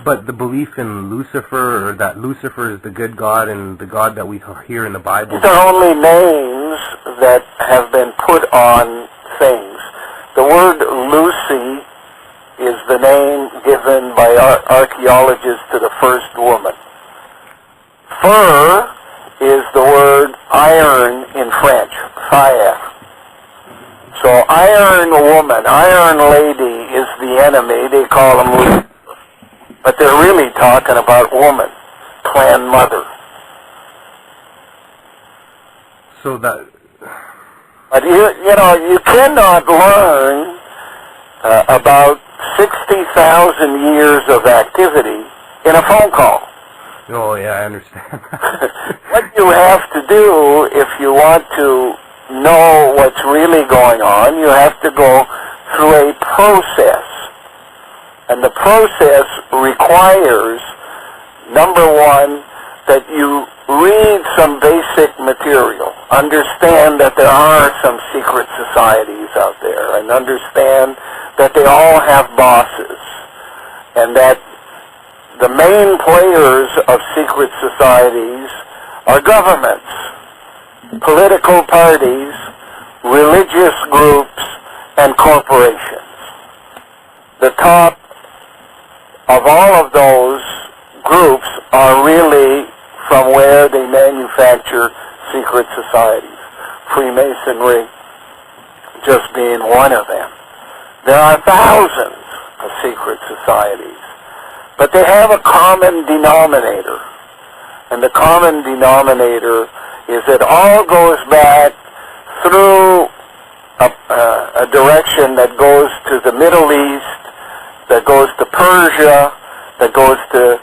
But the belief in Lucifer, or that Lucifer is the good God and the God that we hear in the Bible... These are only names that have been put on things. The word Lucy is the name given by archaeologists to the first woman. Fur is the word iron in French, fire. So iron woman, iron lady is the enemy. They call them Lucifer. But they're really talking about woman, clan mother. So that... But you cannot learn about 60,000 years of activity in a phone call. Oh, yeah, I understand. What you have to do if you want to know what's really going on, you have to go through a process. And the process requires, number one, that you read some basic material. Understand that there are some secret societies out there, and understand that they all have bosses, and that the main players of secret societies are governments, political parties, religious groups, and corporations. The top of all of those groups are really from where they manufacture secret societies. Freemasonry just being one of them. There are thousands of secret societies, but they have a common denominator. And the common denominator is it all goes back through a direction that goes to the Middle East, that goes to Persia, that goes to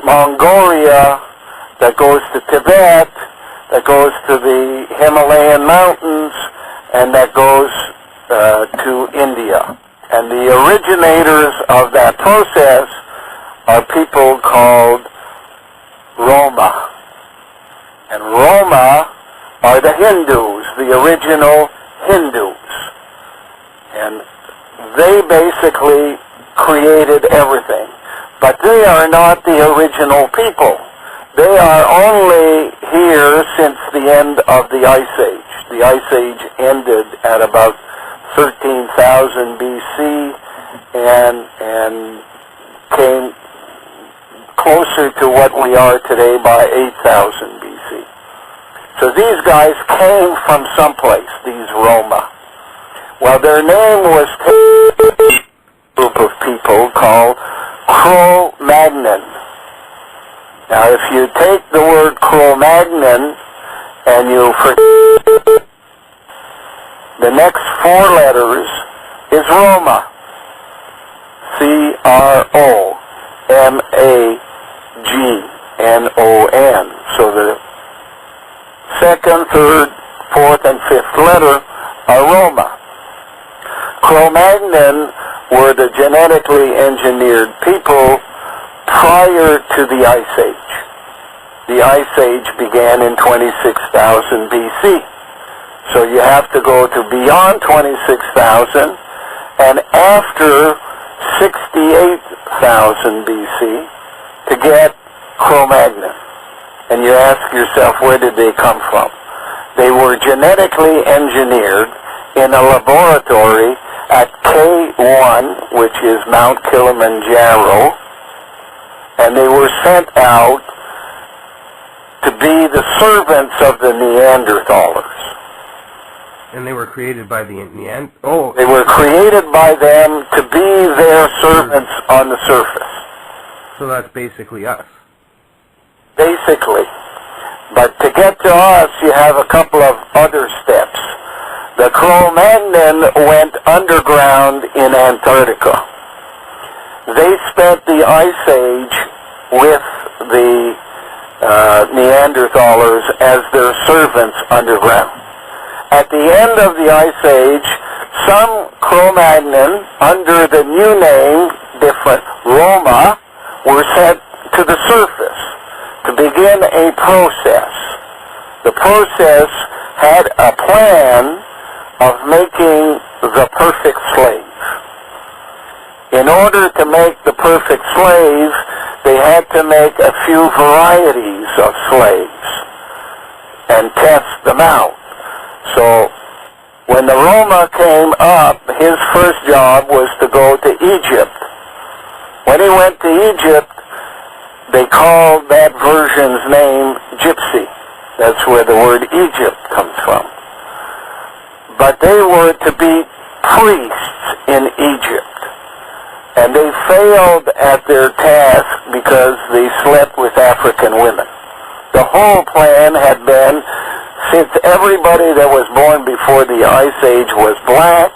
Mongolia, that goes to Tibet, that goes to the Himalayan mountains, and that goes to India. And the originators of that process are people called Roma. And Roma are the Hindus, the original Hindus. And they basically created everything. But they are not the original people. They are only here since the end of the Ice Age. The Ice Age ended at about 13,000 BC and came closer to what we are today by 8,000 BC. So these guys came from someplace, these Roma. Well, their name was a group of people called Cro-Magnon. Now, if you take the word Cro-Magnon and you forget the next four letters is Roma. C-R-O-M-A-G-N-O-N. So the second, third, fourth, and fifth letter are Roma. Cro-Magnon were the genetically engineered people prior to the Ice Age. The Ice Age began in 26,000 BC. So you have to go to beyond 26,000 and after 68,000 BC to get Cro-Magnon. And you ask yourself, where did they come from? They were genetically engineered in a laboratory at K1, which is Mount Kilimanjaro, and they were sent out to be the servants of the Neanderthals. And they were created by the They were created by them to be their servants on the surface. So that's basically us. Basically. But to get to us, you have a couple of other steps. The Cro-Magnon went underground in Antarctica. They spent the Ice Age with the Neanderthals as their servants underground. At the end of the Ice Age, some Cro-Magnon, under the new name, different, Roma, were sent to the surface to begin a process. The process had a plan of making the perfect slave. In order to make the perfect slave, they had to make a few varieties of slaves and test them out. So when the Roma came up, his first job was to go to Egypt. When he went to Egypt, they called that version's name Gypsy. That's where the word Egypt comes from. But they were to be priests in Egypt. And they failed at their task because they slept with African women. The whole plan had been, since everybody that was born before the Ice Age was black,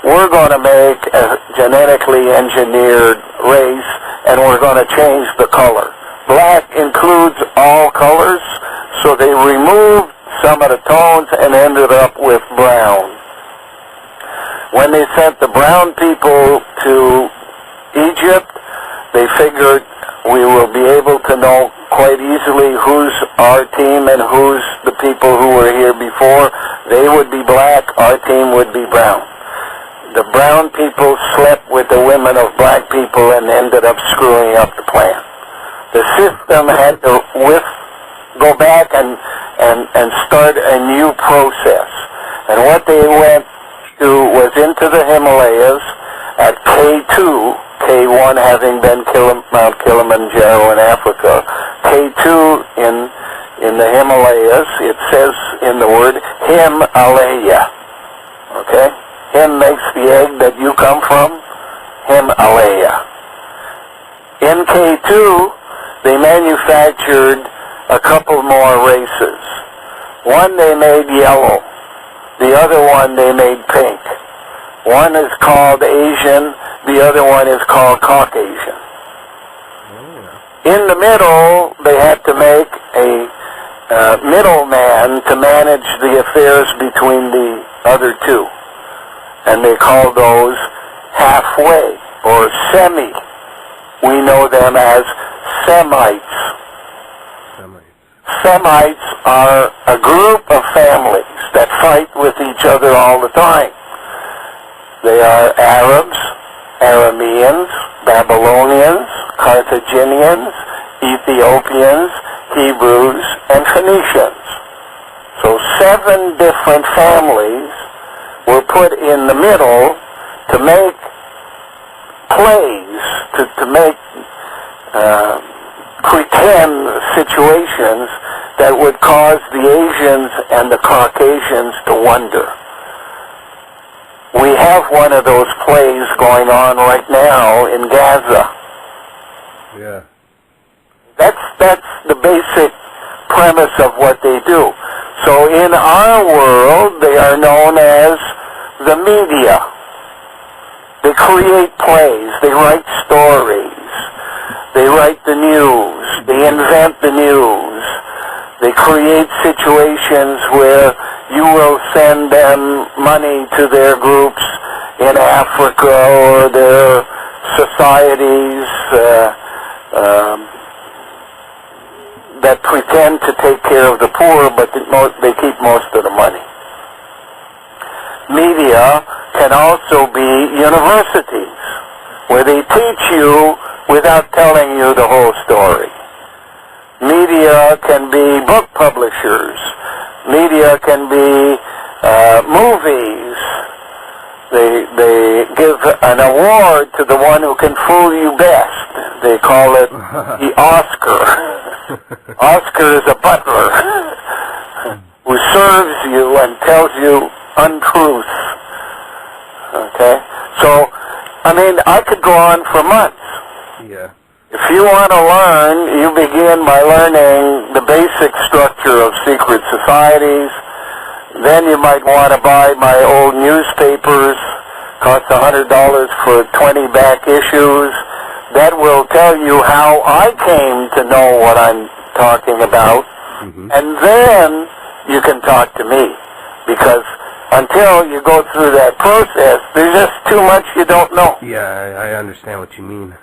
we're going to make a genetically engineered race, and we're going to change the color. Black includes all colors, so they removed some of the tones and ended up with brown. When they sent the brown people to Egypt, they figured we will be able to know quite easily who's our team and who's the people who were here before. They would be black, our team would be brown. The brown people slept with the women of black people and ended up screwing up the plan. The system had to go back and start a new process. And what they went to was into the Himalayas at K2, K1 having been Mount Kilimanjaro in Africa, K2 in the Himalayas. It says in the word Himalaya. Okay? Him makes the egg that you come from, Himalaya. In K2, they manufactured a couple more races. One they made yellow. The other one they made pink. One is called Asian, the other one is called Caucasian. In the middle, they had to make a middleman to manage the affairs between the other two. And they called those halfway, or semi. We know them as Semites. Semites are a group of families that fight with each other all the time. They are Arabs, Arameans, Babylonians, Carthaginians, Ethiopians, Hebrews, and Phoenicians. So 7 different families were put in the middle to make plays, to make pretend situations that would cause the Asians and the Caucasians to wonder. We have one of those plays going on right now in Gaza. Yeah. That's the basic premise of what they do. So in our world, they are known as the media. They create plays. They write stories. They write the news. They invent the news. They create situations where you will send them money to their groups in Africa or their societies that pretend to take care of the poor, but they keep most of the money. Media can also be universities, where they teach you without telling you the whole story. Media can be book publishers. Media can be movies. They give an award to the one who can fool you best. They call it the Oscar. Oscar is a butler who serves you and tells you untruths. Okay? So, I mean, I could go on for months. Yeah. If you want to learn, you begin by learning the basic structure of secret societies. Then you might want to buy my old newspapers. Costs $100 for 20 back issues. That will tell you how I came to know what I'm talking about. Mm-hmm. And then you can talk to me. Because until you go through that process, there's just too much you don't know. Yeah, I understand what you mean.